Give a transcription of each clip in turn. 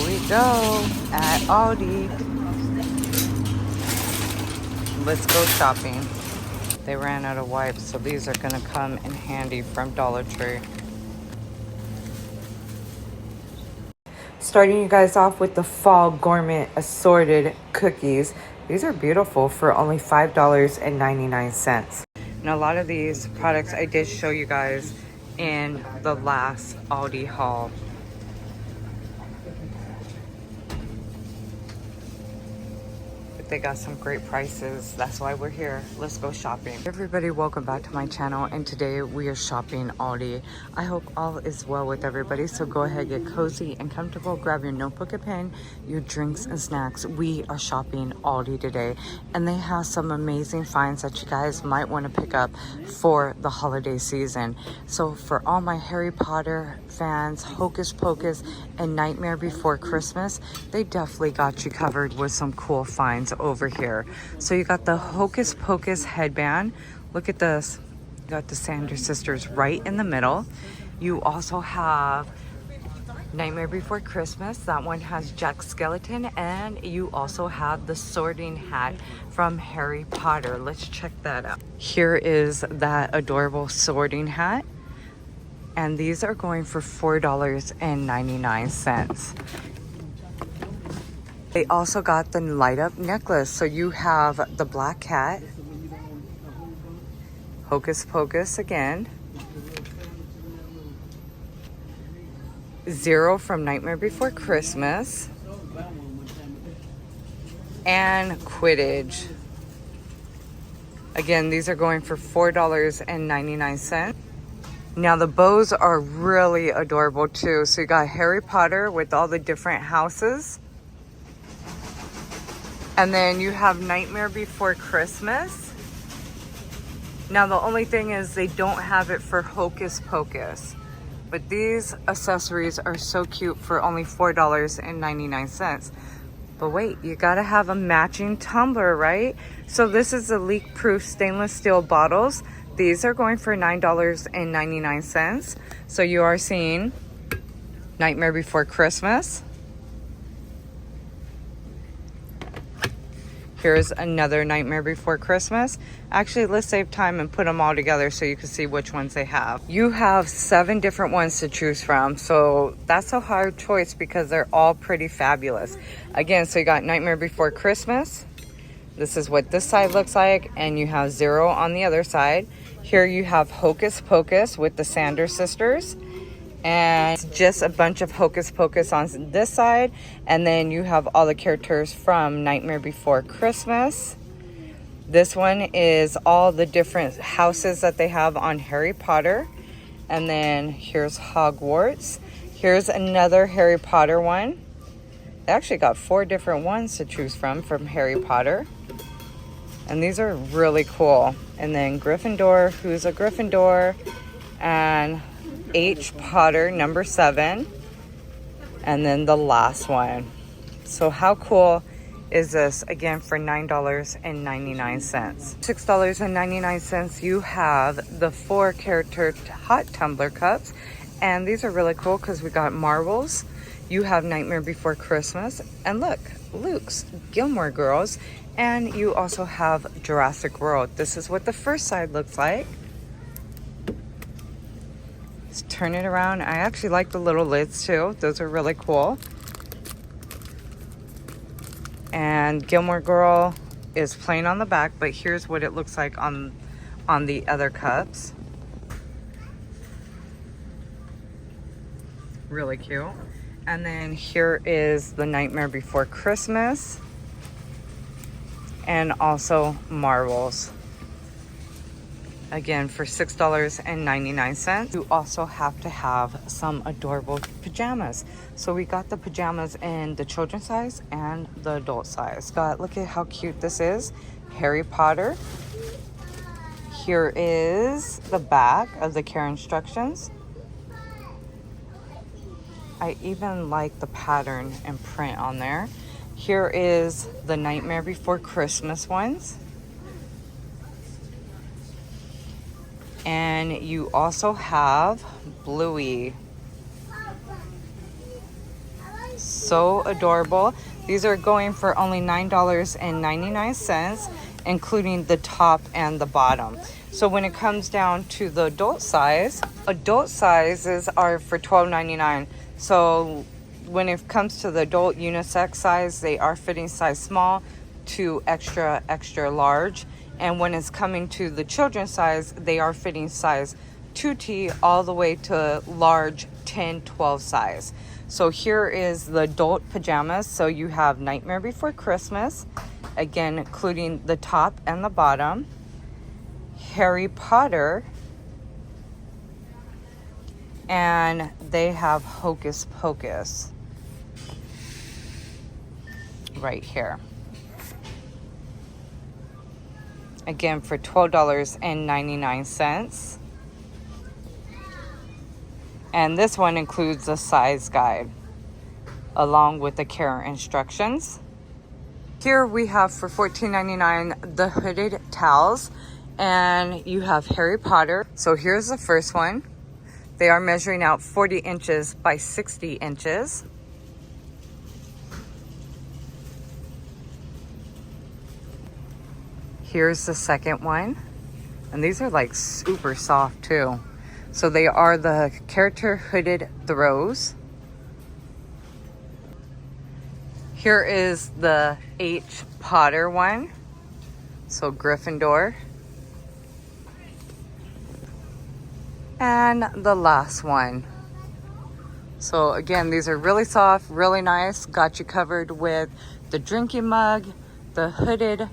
we go at Aldi. Let's go shopping. They ran out of wipes, so these are gonna come in handy from Dollar Tree. Starting you guys off with the fall gourmet assorted cookies. These are beautiful for only $5.99. And a lot of these products I did show you guys in the last Aldi haul. They got some great prices. That's why we're here. Let's go shopping. Everybody, welcome back to my channel, and today we are shopping Aldi. I hope all is well with everybody, so go ahead, get cozy and comfortable, grab your notebook and pen, your drinks and snacks. We are shopping Aldi today, and they have some amazing finds that you guys might want to pick up for the holiday season. So for all my Harry Potter fans, Hocus Pocus and Nightmare Before Christmas, they definitely got you covered with some cool finds over here. So you got the Hocus Pocus headband. Look at this. You got the Sanders sisters right in the middle. You also have Nightmare Before Christmas. That one has Jack Skellington, and you also have the sorting hat from Harry Potter. Let's check that out. Here is that adorable sorting hat, and these are going for $4.99. They also got the light up necklace. So you have the black cat, Hocus Pocus again, Zero from Nightmare Before Christmas, and Quidditch. Again, these are going for $4.99. Now the bows are really adorable too. So you got Harry Potter with all the different houses. And then you have Nightmare Before Christmas. Now the only thing is they don't have it for Hocus Pocus. But these accessories are so cute for only $4.99. But wait, you gotta have a matching tumbler, right? So this is the leak-proof stainless steel bottles. These are going for $9.99. So you are seeing Nightmare Before Christmas. Here's another Nightmare Before Christmas. Actually, let's save time and put them all together so you can see which ones they have. You have 7 different ones to choose from, so that's a hard choice because they're all pretty fabulous. Again, so you got Nightmare Before Christmas. This is what this side looks like, and you have Zero on the other side. Here you have Hocus Pocus with the Sanders sisters. And just a bunch of Hocus Pocus on this side. And then you have all the characters from Nightmare Before Christmas. This one is all the different houses that they have on Harry Potter. And then here's Hogwarts. Here's another Harry Potter one. They actually got 4 different ones to choose from Harry Potter. And these are really cool. And then Gryffindor, who's a Gryffindor. And H. Potter, number 7, and then the last one. So how cool is this? Again, for $9.99. $6.99, you have the 4 character hot tumbler cups, and these are really cool because we got marbles. You have Nightmare Before Christmas, and look, Luke's Gilmore Girls, and you also have Jurassic World. This is what the first side looks like. Turn it around. I actually like the little lids too. Those are really cool. And Gilmore Girl is plain on the back, but here's what it looks like on the other cups. Really cute. And then here is the Nightmare Before Christmas, and also marbles. Again, for $6.99. You also have to have some adorable pajamas. So we got the pajamas in the children's size and the adult size. Look at how cute this is. Harry Potter. Here is the back of the care instructions. I even like the pattern and print on there. Here is the Nightmare Before Christmas ones. And you also have Bluey. so adorable. These are going for only $9.99, including the top and the bottom. So when it comes down to the adult sizes are for $12.99. So when it comes to the adult unisex size, they are fitting size small to extra large. And when it's coming to the children's size, they are fitting size 2T all the way to large 10-12 size. So here is the adult pajamas. So you have Nightmare Before Christmas, again including the top and the bottom. Harry Potter, and they have Hocus Pocus right here. Again for $12.99. And this one includes a size guide along with the care instructions. Here we have for $14.99 the hooded towels, and you have Harry Potter. So here's the first one. They are measuring out 40 inches by 60 inches. Here's the second one. And these are like super soft too. So they are the character hooded throws. Here is the H. Potter one. So Gryffindor. And the last one. So again, these are really soft, really nice. Got you covered with the drinking mug, the hooded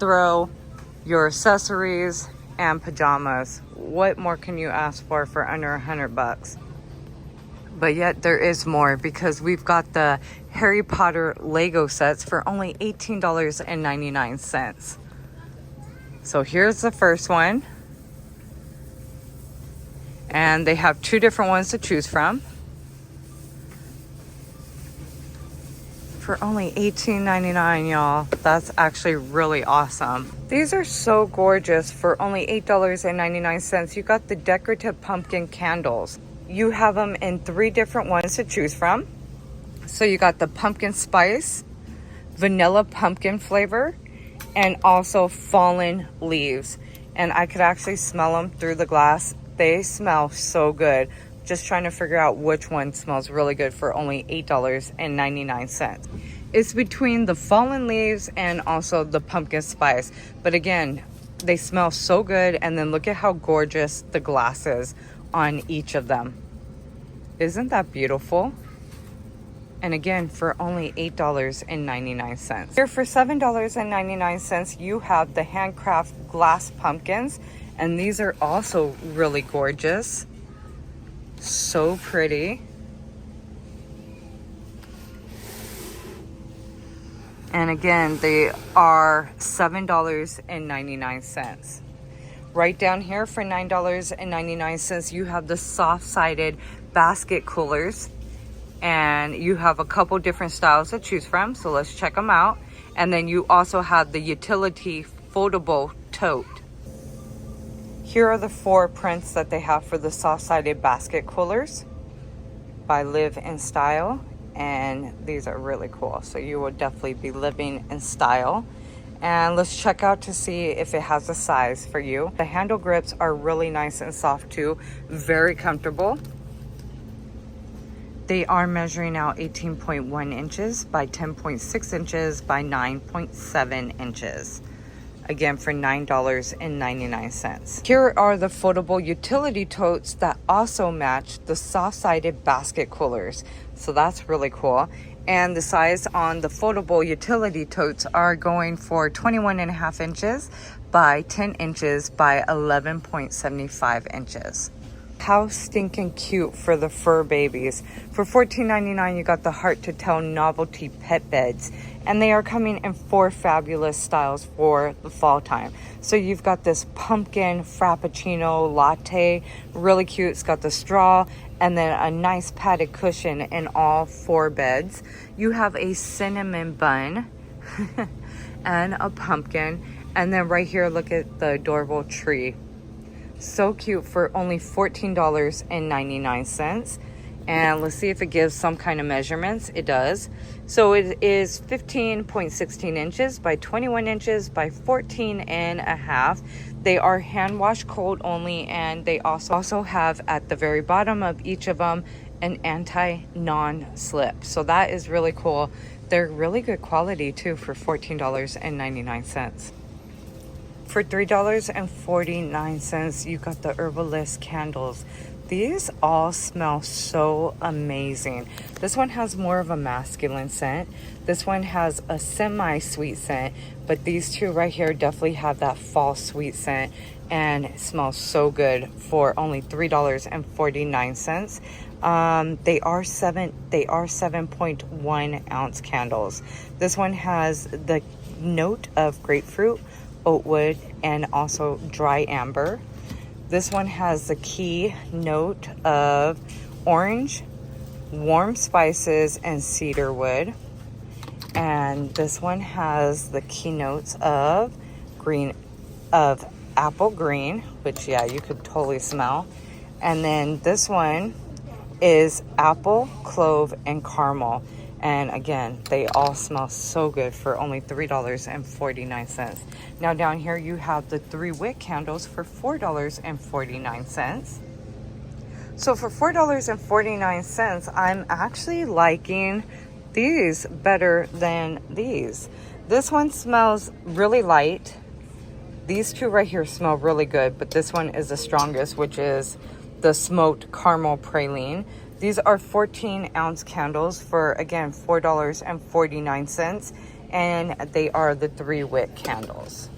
throw, your accessories, and pajamas. What more can you ask for under $100? But yet there is more, because we've got the Harry Potter Lego sets for only $18.99. So here's the first one. And they have two different ones to choose from. For only $18.99, y'all. That's actually really awesome. These are so gorgeous for only $8.99. You got the decorative pumpkin candles. You have them in 3 different ones to choose from. So you got the pumpkin spice, vanilla pumpkin flavor, and also fallen leaves. And I could actually smell them through the glass. They smell so good. Just trying to figure out which one smells really good for only $8.99. It's between the fallen leaves and also the pumpkin spice. But again, they smell so good. And then look at how gorgeous the glass is on each of them. Isn't that beautiful? And again, for only $8.99. Here for $7.99, you have the handcraft glass pumpkins. And these are also really gorgeous. So pretty. And again, they are $7.99. Right down here for $9.99, you have the soft-sided basket coolers. And you have a couple different styles to choose from. So let's check them out. And then you also have the utility foldable tote. Here are the 4 prints that they have for the soft-sided basket coolers by Live in Style, and these are really cool. So you will definitely be living in style. And let's check out to see if it has a size for you. The handle grips are really nice and soft too, very comfortable. They are measuring out 18.1 inches by 10.6 inches by 9.7 inches. Again for $9.99. Here are the foldable utility totes that also match the soft-sided basket coolers. So that's really cool. And the size on the foldable utility totes are going for 21.5 inches by 10 inches by 11.75 inches. How stinking cute for the fur babies. For $14.99, you got the Heart to Tell novelty pet beds. And they are coming in 4 fabulous styles for the fall time. So you've got this pumpkin frappuccino latte, really cute. It's got the straw and then a nice padded cushion in all 4 beds. You have a cinnamon bun and a pumpkin. And then right here, look at the adorable tree. So cute for only $14.99. And let's see if it gives some kind of measurements. It does. So it is 15.16 inches by 21 inches by 14 and a half. They are hand wash cold only, and they also have at the very bottom of each of them an anti-non-slip. So that is really cool. They're really good quality too for $14.99. For $3.49, you got the Herbalist candles. These all smell so amazing. This one has more of a masculine scent. This one has a semi-sweet scent, but these two right here definitely have that fall sweet scent, and it smells so good for only $3.49. They are 7.1 ounce candles. This one has the note of grapefruit, oatwood, and also dry amber. This one has the key note of orange, warm spices, and cedar wood. And this one has the key notes of apple green, which yeah, you could totally smell. And then this one is apple, clove, and caramel. And again, they all smell so good for only $3.49. Now down here you have the 3 wick candles for $4.49. So for $4.49, I'm actually liking these better than these. This one smells really light. These two right here smell really good, but this one is the strongest, which is the smoked caramel praline. These are 14 ounce candles for, again, $4.49, and they are the 3 wick candles.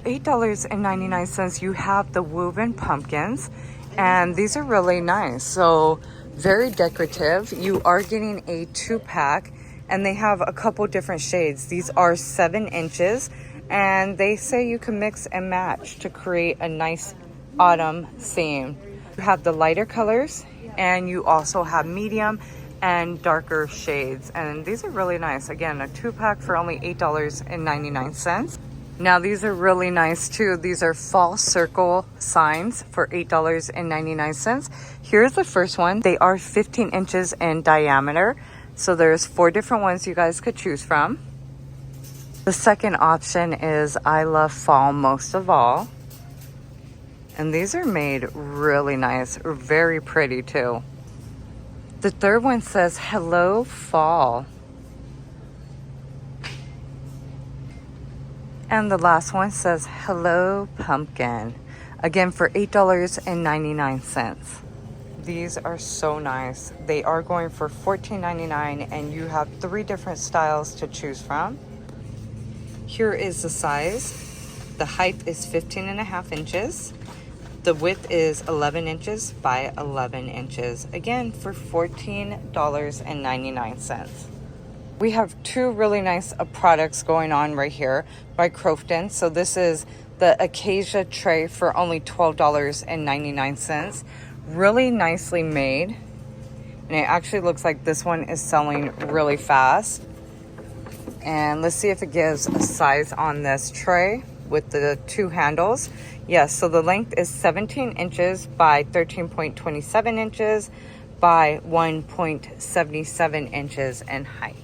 $8.99, you have the woven pumpkins, and these are really nice. So very decorative. You are getting a 2-pack, and they have a couple different shades. These are 7 inches, and they say you can mix and match to create a nice autumn theme. You have the lighter colors, and you also have medium and darker shades, and these are really nice. Again, a 2-pack for only $8.99. Now these are really nice too. These are fall circle signs for $8.99. Here's the first one. They are 15 inches in diameter, so there's 4 different ones you guys could choose from. The second option is I love fall most of all. And these are made really nice, very pretty too. The third one says, hello fall. And the last one says, hello pumpkin. Again, for $8.99. These are so nice. They are going for $14.99, and you have 3 different styles to choose from. Here is the size. The height is 15.5 inches. The width is 11 inches by 11 inches. Again, for $14.99. We have 2 really nice products going on right here by Crofton. So this is the Acacia tray for only $12.99. Really nicely made. And it actually looks like this one is selling really fast. And let's see if it gives a size on this tray with the 2 handles. Yes, so the length is 17 inches by 13.27 inches by 1.77 inches in height.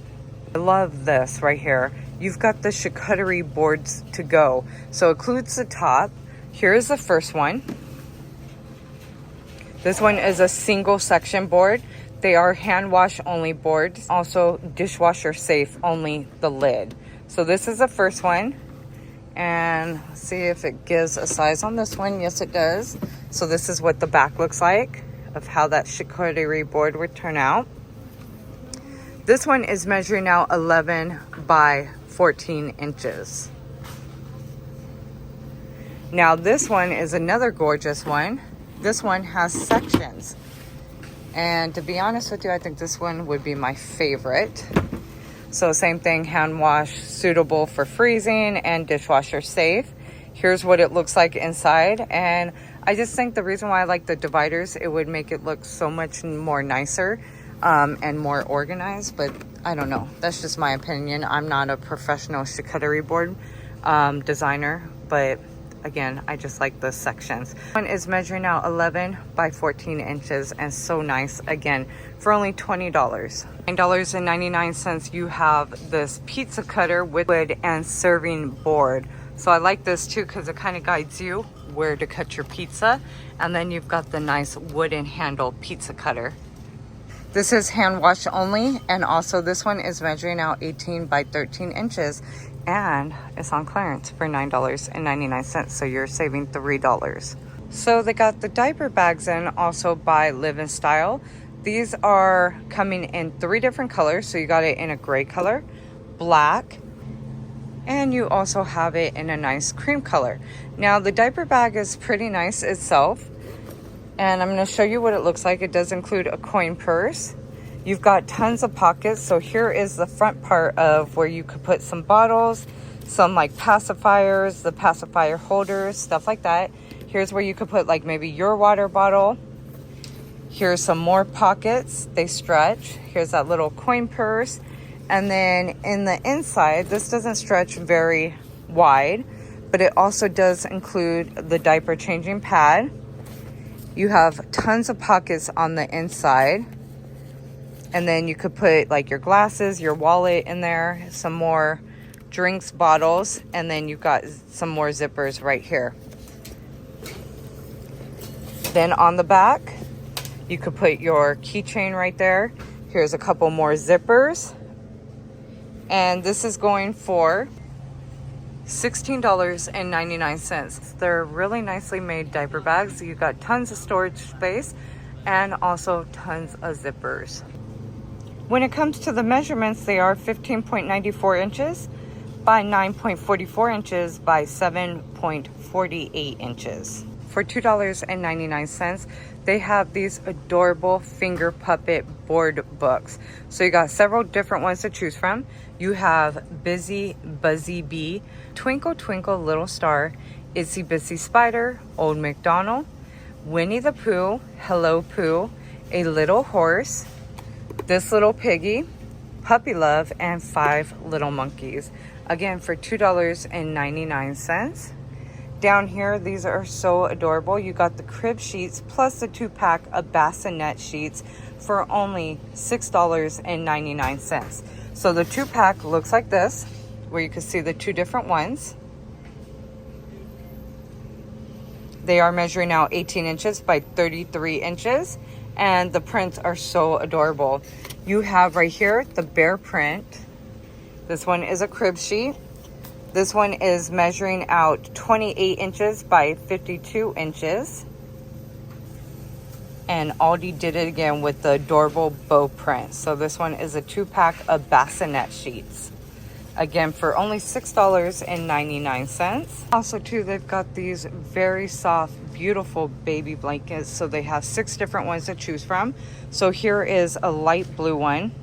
I love this right here. You've got the charcuterie boards to go. So it includes the top. Here's the first one. This one is a single section board. They are hand wash only boards. Also dishwasher safe, only the lid. So this is the first one. And let's see if it gives a size on this one. Yes, it does. So this is what the back looks like of how that charcuterie board would turn out. This one is measuring out 11 by 14 inches. Now this one is another gorgeous one. This one has sections. And to be honest with you, I think this one would be my favorite. So same thing, hand wash, suitable for freezing, and dishwasher safe. Here's what it looks like inside. And I just think the reason why I like the dividers, it would make it look so much more nicer and more organized. But I don't know. That's just my opinion. I'm not a professional charcuterie board designer, but again, I just like the sections. One is measuring out 11 by 14 inches and so nice. Again, for only $20. $9.99 you have this pizza cutter with wood and serving board. So I like this too because it kind of guides you where to cut your pizza. And then you've got the nice wooden handle pizza cutter. This is hand wash only, and also this one is measuring out 18 by 13 inches and it's on clearance for $9.99, so you're saving $3. So they got the diaper bags in also by Live in Style. These are coming in 3 different colors, so you got it in a gray color, black, and you also have it in a nice cream color. Now the diaper bag is pretty nice itself, and I'm going to show you what it looks like. It does include a coin purse. You've got tons of pockets. So here is the front part of where you could put some bottles, some like pacifiers, the pacifier holders, stuff like that. Here's where you could put like maybe your water bottle. Here's some more pockets. They stretch. Here's that little coin purse. And then in the inside, this doesn't stretch very wide, but it also does include the diaper changing pad. You have tons of pockets on the inside. And then you could put like your glasses, your wallet in there, some more drinks bottles, and then you've got some more zippers right here. Then on the back, you could put your keychain right there. Here's a couple more zippers. And this is going for $16.99. They're really nicely made diaper bags. You've got tons of storage space and also tons of zippers. When it comes to the measurements, they are 15.94 inches by 9.44 inches by 7.48 inches. For $2.99, they have these adorable finger puppet board books. So you got several different ones to choose from. You have Busy Buzzy Bee, Twinkle Twinkle Little Star, Itsy Bitsy Spider, Old MacDonald, Winnie the Pooh, Hello Pooh, A Little Horse, This Little Piggy, Puppy Love, and 5 Little Monkeys. Again, for $2.99. Down here, these are so adorable. You got the crib sheets plus the 2-pack of bassinet sheets for only $6.99. So the 2-pack looks like this, where you can see the 2 different ones. They are measuring out 18 inches by 33 inches, and the prints are so adorable. You have right here the bear print. This one is a crib sheet. This one is measuring out 28 inches by 52 inches. And Aldi did it again with the adorable bow print. So this one is a 2-pack of bassinet sheets. Again, for only $6.99. Also too, they've got these very soft, beautiful baby blankets. So they have 6 different ones to choose from. So here is a light blue one.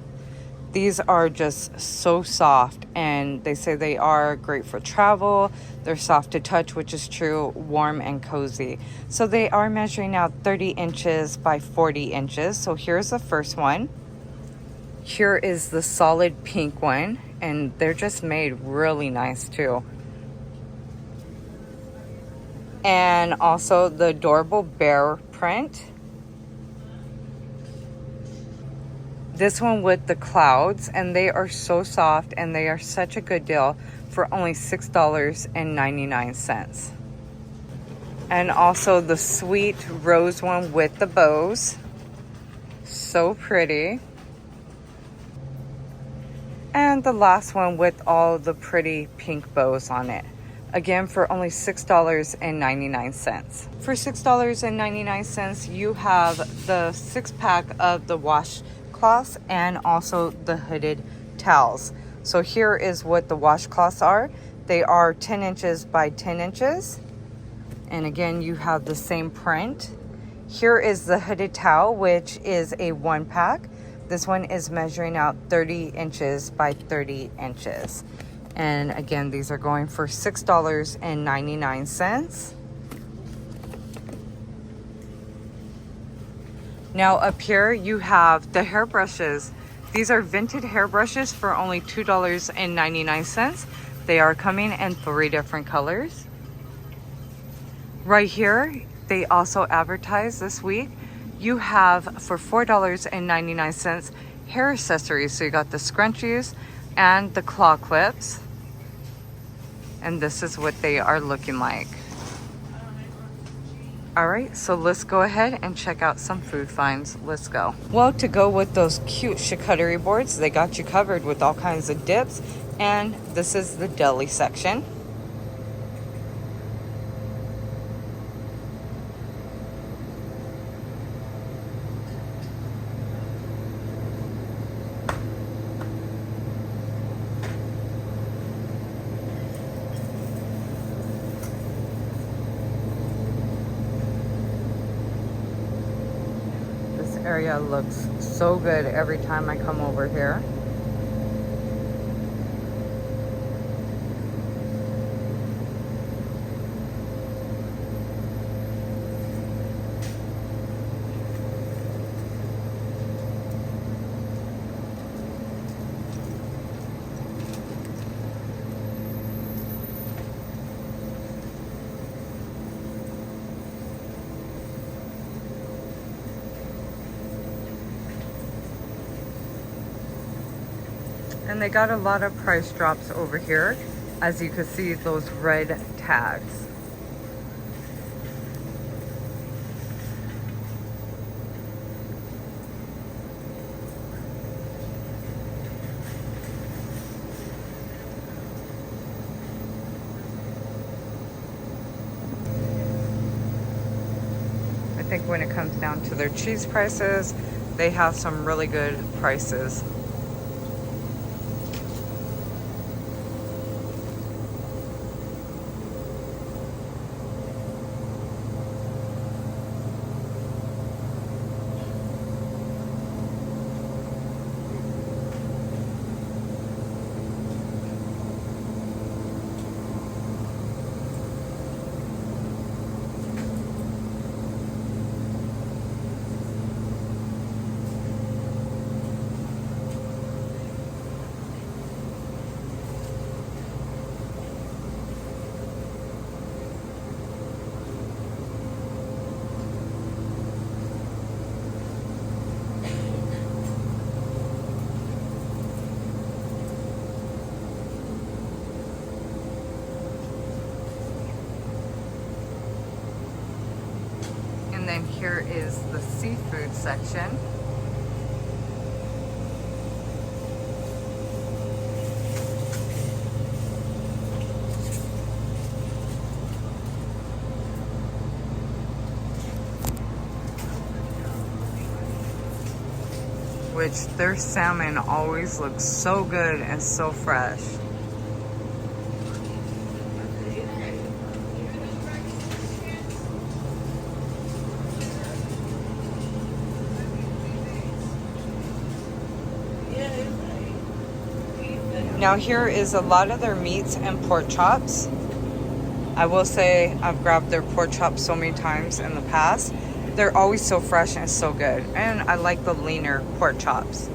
These are just so soft, and they say they are great for travel. They're soft to touch, which is true, warm and cozy. So they are measuring out 30 inches by 40 inches. So here's the first one. Here is the solid pink one, and they're just made really nice too. And also the adorable bear print. This one with the clouds, and they are so soft, and they are such a good deal for only $6.99. And also the sweet rose one with the bows. So pretty. And the last one with all the pretty pink bows on it. Again, for only $6.99. For $6.99, you have the 6-pack of the washcloths and also the hooded towels. So here is what the washcloths are. They are 10 inches by 10 inches. And again, you have the same print. Here is the hooded towel, which is a 1-pack. This one is measuring out 30 inches by 30 inches. And again, these are going for $6.99. Now up here, you have the hairbrushes. These are vintage hairbrushes for only $2.99. They are coming in 3 different colors. Right here, they also advertise this week. You have for $4.99 hair accessories. So you got the scrunchies and the claw clips. And this is what they are looking like. All right, so let's go ahead and check out some food finds. Let's go. Well, to go with those cute charcuterie boards, they got you covered with all kinds of dips. And this is the deli section. Area looks so good every time I come over here. And they got a lot of price drops over here. As you can see, those red tags. I think when it comes down to their cheese prices, they have some really good prices. And then here is the seafood section. Which their salmon always looks so good and so fresh. Now here is a lot of their meats and pork chops. I will say I've grabbed their pork chops so many times in the past. They're always so fresh and so good. And I like the leaner pork chops.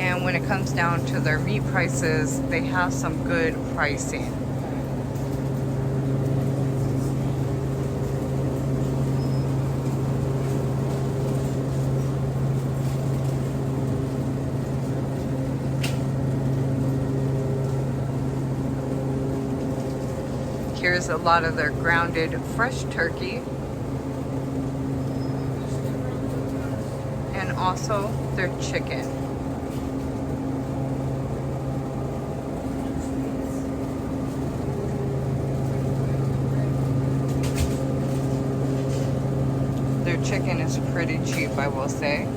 And when it comes down to their meat prices, they have some good pricing. Here's a lot of their grounded fresh turkey. And also their chicken. is pretty cheap, I will say.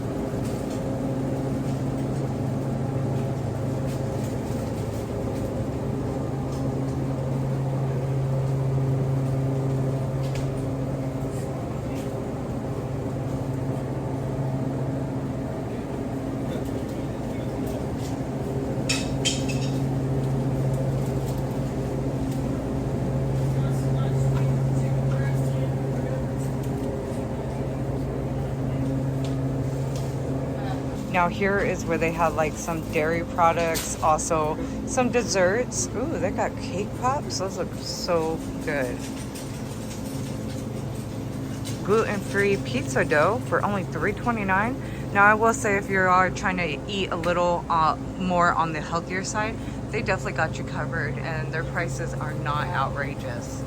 Now here is where they have like some dairy products, also some desserts. Ooh, they got cake pops. Those look so good. Gluten-free pizza dough for only $3.29. Now I will say if you are trying to eat a little more on the healthier side, they definitely got you covered and their prices are not outrageous.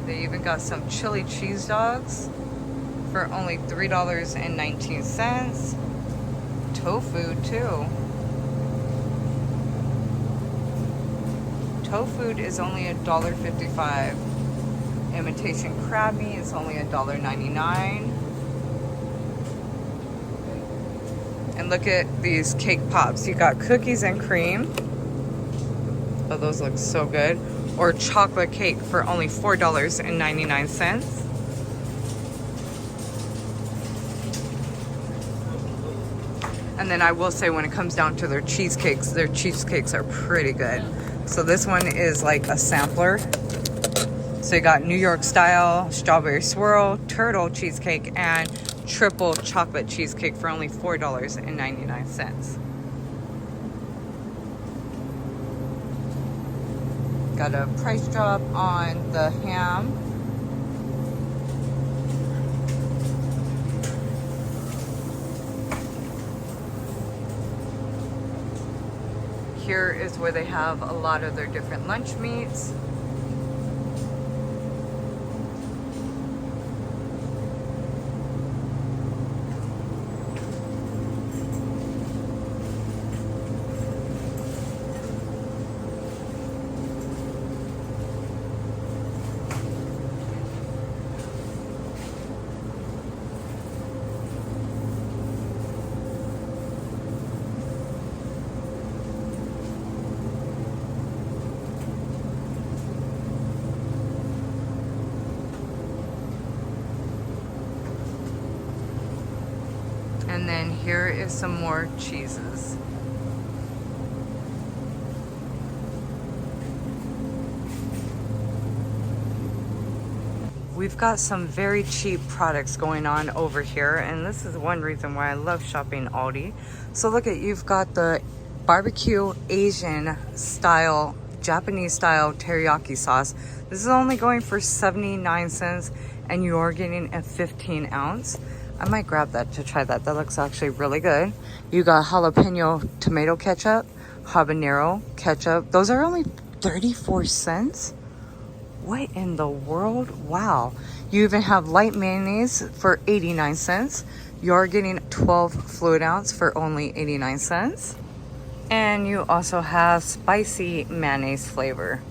They even got some chili cheese dogs for only $3.19. Tofu too. Tofu is only $1.55. Imitation crab meat is only $1.99. And look at these cake pops. You got cookies and cream. Oh, those look so good. Or chocolate cake for only $4.99. And then I will say when it comes down to their cheesecakes are pretty good. So this one is like a sampler. So you got New York style, strawberry swirl, turtle cheesecake, and triple chocolate cheesecake for only $4.99. Got a price drop on the ham. Here is where they have a lot of their different lunch meats. And then here is some more cheeses. We've got some very cheap products going on over here, and this is one reason why I love shopping Aldi. So look at, you've got the barbecue Asian style, Japanese style teriyaki sauce. This is only going for 79 cents, and you are getting a 15 ounce. I might grab that to try that. That looks actually really good. You got jalapeno tomato ketchup, habanero ketchup. Those are only 34 cents. What in the world? Wow. You even have light mayonnaise for 89 cents. You're getting 12 fluid ounce for only 89 cents. And you also have spicy mayonnaise flavor.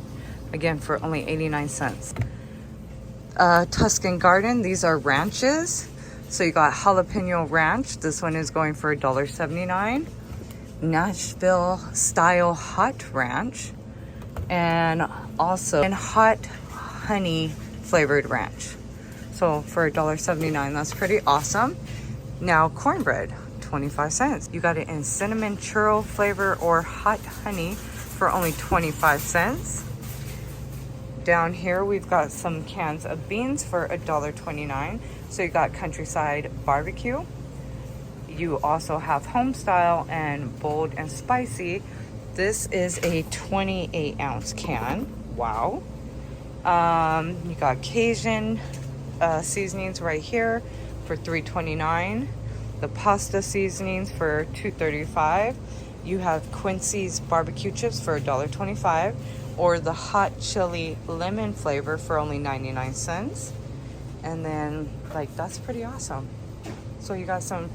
Again, for only 89 cents. Tuscan Garden, these are ranches. So you got jalapeno ranch. This one is going for $1.79. Nashville style hot ranch. And also hot honey flavored ranch. So for $1.79, that's pretty awesome. Now cornbread, 25 cents. You got it in cinnamon churro flavor or hot honey for only 25 cents. Down here, we've got some cans of beans for $1.29. So you got Countryside Barbecue. You also have Home Style and Bold and Spicy. This is a 28 ounce can. Wow. You got Cajun seasonings right here for $3.29. The pasta seasonings for $2.35. You have Quincy's barbecue chips for $1.25. Or the hot chili lemon flavor for only 99 cents. And then, like, that's pretty awesome. So you got some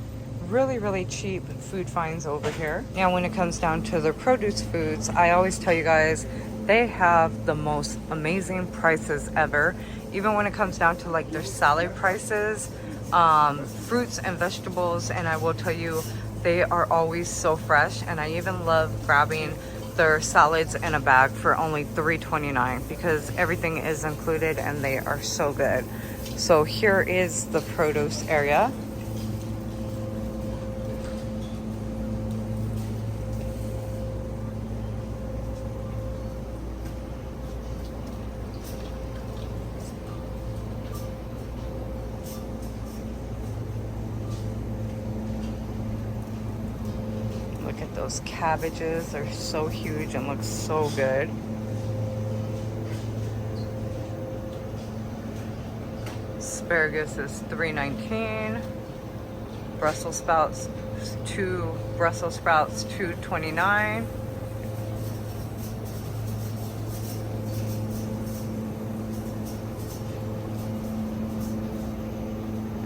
really, really cheap food finds over here. Now, when it comes down to the produce foods, I always tell you guys, They have the most amazing prices ever, even when it comes down to like their salad prices, fruits and vegetables. And I will tell you, they are always so fresh. And I even love grabbing their salads in a bag for only $3.29 because everything is included and they are so good. So here is the produce area. Look at those cabbages. They're so huge and look so good. Asparagus is $3.19. Brussels sprouts, two Brussels sprouts, $2.29.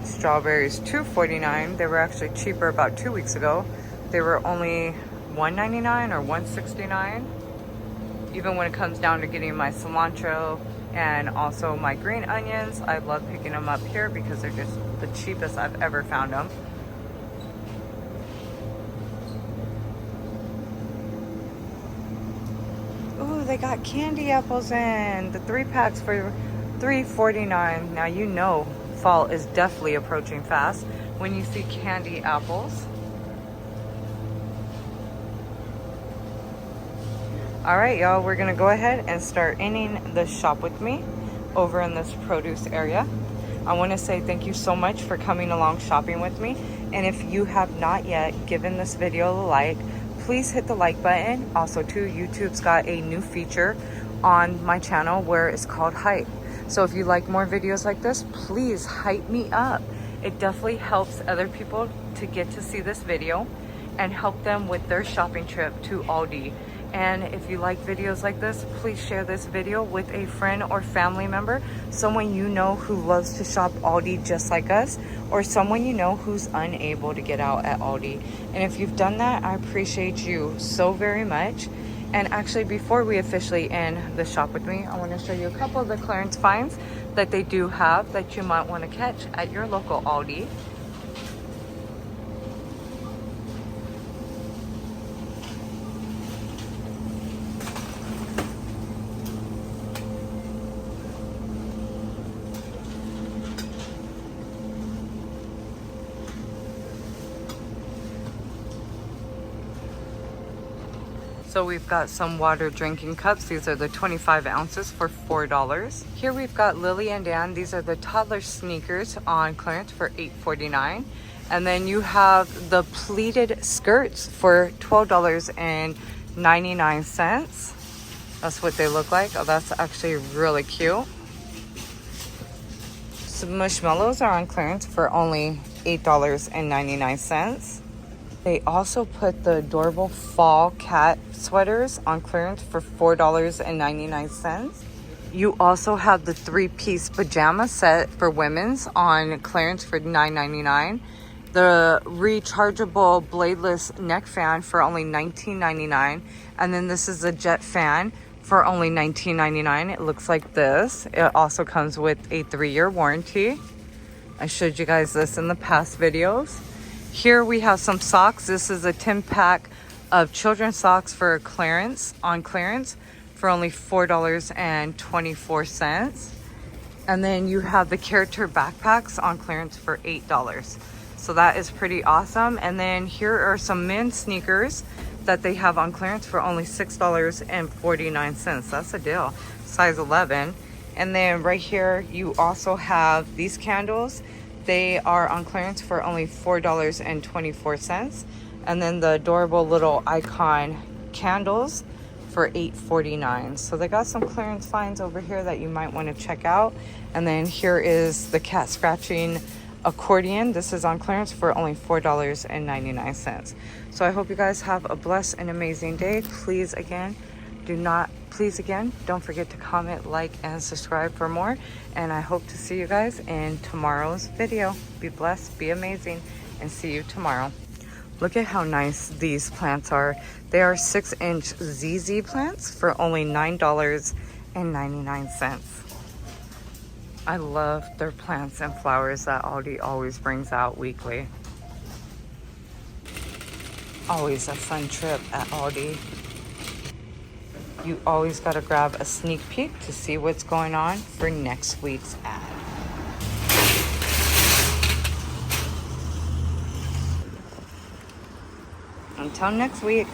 Strawberries, $2.49. They were actually cheaper about 2 weeks ago. They were only $1.99 or $1.69. Even when it comes down to getting my cilantro and also my green onions, I love picking them up here because they're just the cheapest I've ever found them. Ooh, they got candy apples in the 3-packs for $3.49. Now you know fall is definitely approaching fast when you see candy apples. All right, y'all, we're gonna go ahead and start ending the shop with me over in this produce area. I wanna say thank you so much for coming along shopping with me. And if you have not yet given this video a like, please hit the like button. Also too, YouTube's got a new feature on my channel where it's called Hype. So if you like more videos like this, please hype me up. It definitely helps other people to get to see this video and help them with their shopping trip to Aldi. And if you like videos like this, please share this video with a friend or family member, someone you know who loves to shop Aldi just like us, or someone you know who's unable to get out at Aldi. And if you've done that, I appreciate you so very much. And actually, before we officially end the shop with me, I want to show you a couple of the clearance finds that they do have that you might want to catch at your local Aldi. So we've got some water drinking cups. These are the 25 ounces for $4. Here we've got Lily and Dan. These are the toddler sneakers on clearance for $8.49. And then you have the pleated skirts for $12.99. That's what they look like. Oh, that's actually really cute. Some marshmallows are on clearance for only $8.99. They also put the adorable fall cat sweaters on clearance for $4.99. You also have the 3-piece pajama set for women's on clearance for $9.99. The rechargeable bladeless neck fan for only $19.99. And then this is a jet fan for only $19.99. It looks like this. It also comes with a 3-year warranty. I showed you guys this in the past videos. Here we have some socks. This is a 10-pack of children's socks for clearance, on clearance for only $4.24. And then you have the character backpacks on clearance for $8. So that is pretty awesome. And then here are some men's sneakers that they have on clearance for only $6.49. That's a deal, size 11. And then right here, you also have these candles. They are on clearance for only $4.24. And then the adorable little icon candles for $8.49. So they got some clearance finds over here that you might want to check out. And then here is the cat scratching accordion. This is on clearance for only $4.99. So I hope you guys have a blessed and amazing day. Please again, don't forget to comment, like, and subscribe for more. And I hope to see you guys in tomorrow's video. Be blessed, be amazing, and see you tomorrow. Look at how nice these plants are. They are 6-inch ZZ plants for only $9.99. I love their plants and flowers that Aldi always brings out weekly. Always a fun trip at Aldi. You always got to grab a sneak peek to see what's going on for next week's ad. Until next week.